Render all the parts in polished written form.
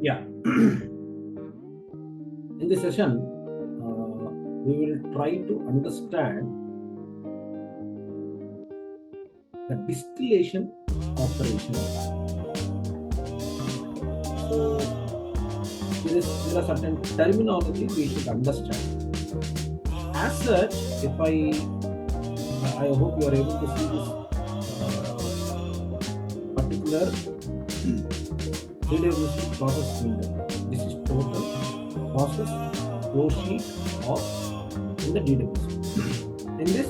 Yeah. In this session, we will try to understand the distillation operation. So there are certain terminology we should understand. As such, if I hope you are able to see this particular DWC process window. This is total process flow sheet of in the DWC. In this,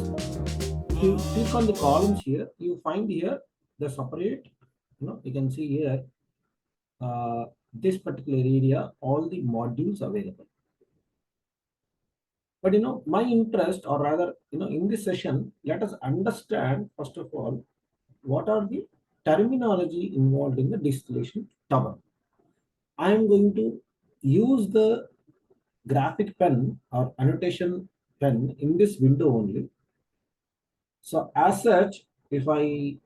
if you click on the columns here, you find here the separate, you can see here this particular area, all the modules available. But my interest, or rather, in this session, let us understand first of all what are the terminology involved in the distillation tower. I am going to use the graphic pen or annotation pen in this window only. So as such, if I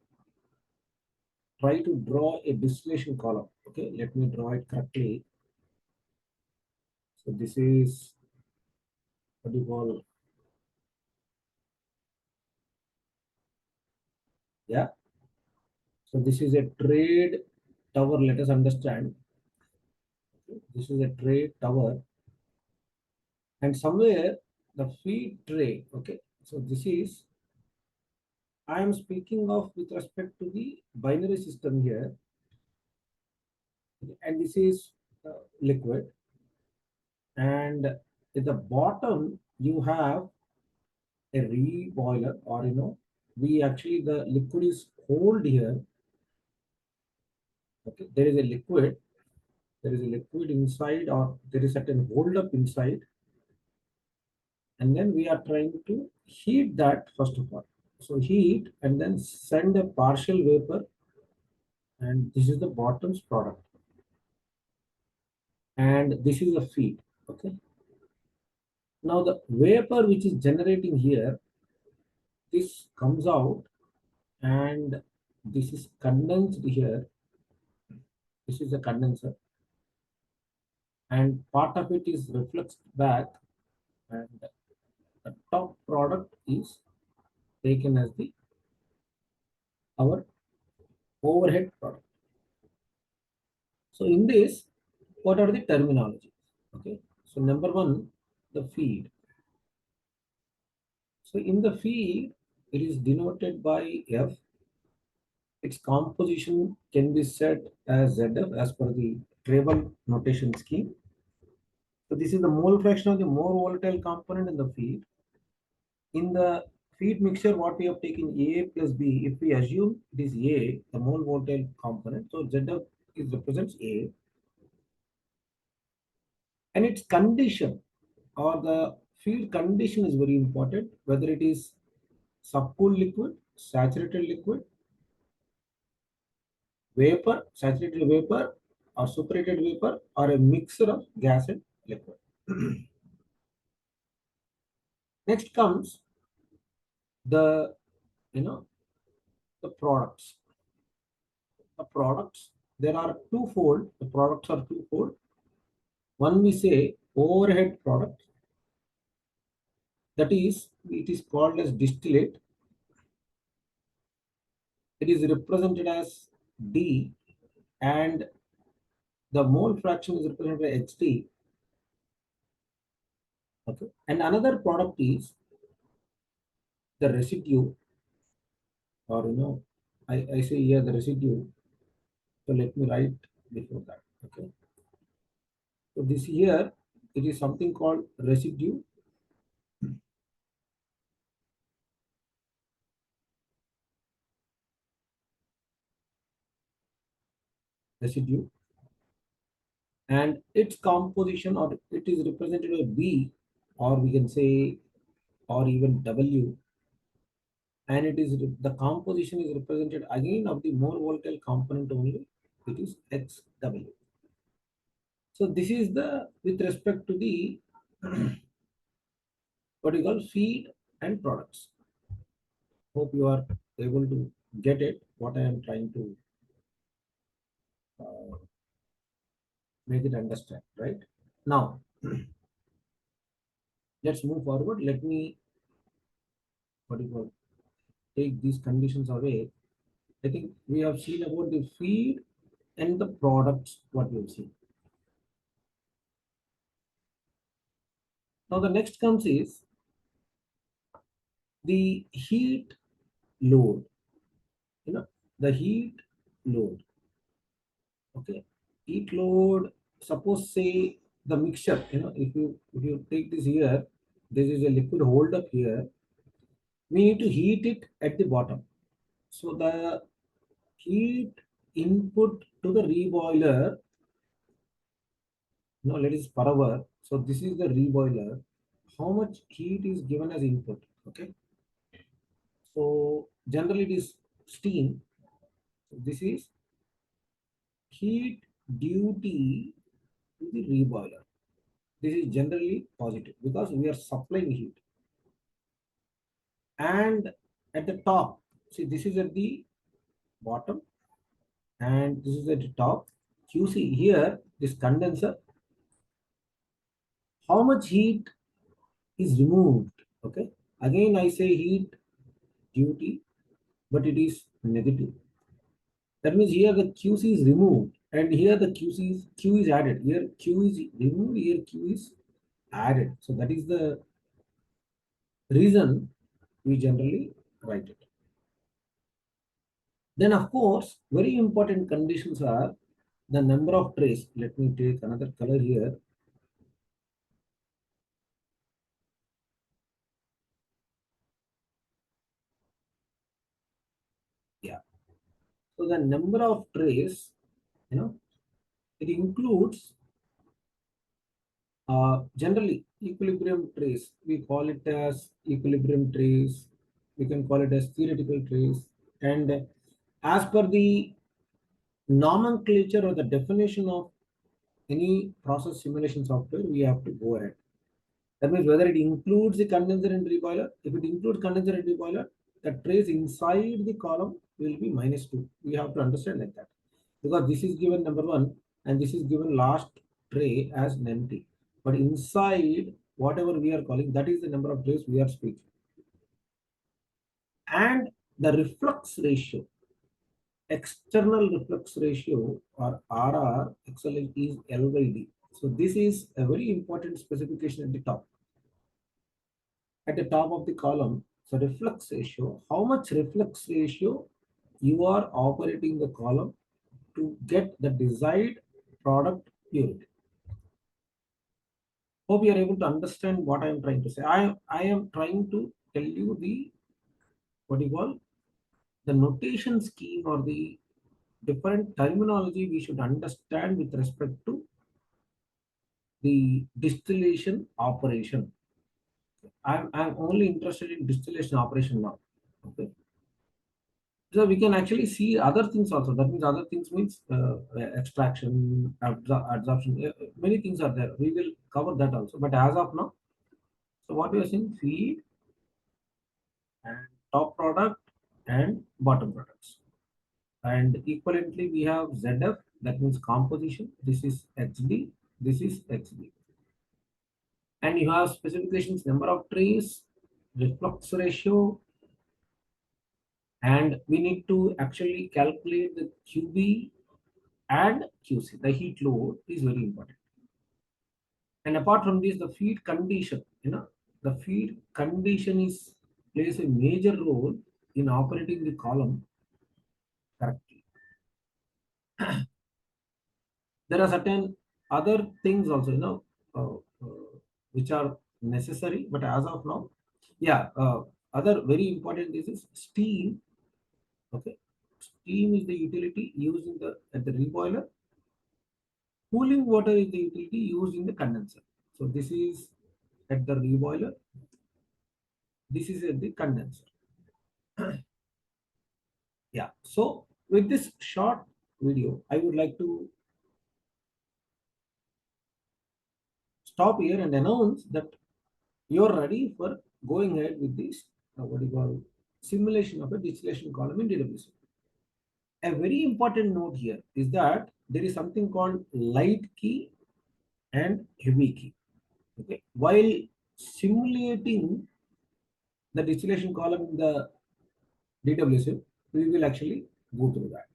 try to draw a distillation column, okay, let me draw it correctly. So this is what you call, yeah. So this is a trade tower. Let us understand. Okay. This is a trade tower, and somewhere the feed tray. Okay, so this is I am speaking of with respect to the binary system here, and this is liquid, and at the bottom you have a reboiler, or we actually the liquid is cold here. Okay, there is a liquid, inside, or there is certain hold up inside, and then we are trying to heat that first of all. So heat and then send a partial vapor, and this is the bottom's product, and this is the feed. Okay, now the vapor which is generating here, this comes out, and this is condensed here. This is a condenser, and part of it is reflected back, and the top product is taken as the our overhead product. So in this, what are the terminologies? Okay, so number one, the feed. So in the feed, it is denoted by F. Its composition can be set as ZF as per the Travel notation scheme. So this is the mole fraction of the more volatile component in the feed. In the feed mixture, what we have taken A plus B, if we assume it is A, the mole volatile component, so ZF is represents A, and its condition or the feed condition is very important, whether it is subcooled liquid, saturated liquid, vapor, saturated vapor, or superated vapor, or a mixture of gas and liquid. Next comes the you know the products. The products, there are twofold. The products are twofold. One we say overhead product, that is it is called as distillate. It is represented as D, and the mole fraction is represented by HD. Okay, and another product is the residue, or I say here the residue. So let me write before that. Okay, so this here, it is something called residue. Residue, and its composition, or it is represented by B, or we can say, or even W, and it is the composition is represented again of the more volatile component only. It is XW. So this is the with respect to the what you call feed and products. Hope you are able to get it. What I am trying to make it understand, right? Now, let's move forward. Let me, what do you call, take these conditions away. I think we have seen about the feed and the products, what we have seen. Now, the next comes is the heat load, you know, the heat load. Okay, heat load, suppose say the mixture, if you take this here, this is a liquid hold up here, we need to heat it at the bottom. So the heat input to the reboiler, let us per hour. So this is the reboiler, how much heat is given as input. Okay, so generally it is steam. So this is heat duty to the reboiler. This is generally positive because we are supplying heat. And at the top, see, this is at the bottom and this is at the top. QC here, this condenser, how much heat is removed. Okay, again I say heat duty, but it is negative. That means here the QC is removed and here the Q is added. Here Q is removed, here Q is added. So that is the reason we generally write it. Then of course, very important conditions are the number of trays. Let me take another color here. Yeah. So the number of trays, it includes generally equilibrium trays. We call it as equilibrium trays. We can call it as theoretical trays. And as per the nomenclature or the definition of any process simulation software, we have to go ahead. That means whether it includes the condenser and reboiler. If it includes condenser and reboiler, the trace inside the column will be -2. We have to understand like that. Because this is given number one and this is given last tray as an empty. But inside whatever we are calling, that is the number of trays we are speaking. And the reflux ratio, external reflux ratio or RR, XL is L by D. So this is a very important specification at the top. At the top of the column, so reflux ratio, how much reflux ratio you are operating the column to get the desired product purity. Hope you are able to understand what I am trying to say. I am trying to tell you the, what you call, the notation scheme or the different terminology we should understand with respect to the distillation operation. I'm only interested in distillation operation now. Okay. So we can actually see other things also. That means other things means extraction, absorption. Many things are there. We will cover that also. But as of now, so what we are seeing, feed and top product and bottom products. And equivalently, we have ZF. That means composition. This is XD. This is XD. And you have specifications, number of trays, reflux ratio, and we need to actually calculate the QB and QC. The heat load is very important. And apart from this, the feed condition, the feed condition is plays a major role in operating the column correctly. There are certain other things also, which are necessary, but as of now, yeah, other very important is steam. Okay, steam is the utility used in the at the reboiler. Cooling water is the utility used in the condenser. So this is at the reboiler. This is at the condenser. Yeah. So with this short video, I would like to stop here and announce that you're ready for going ahead with this, what do you call, simulation of a distillation column in DWC. A very important note here is that there is something called light key and heavy key. Okay, while simulating the distillation column in the DWSM, we will actually go through that.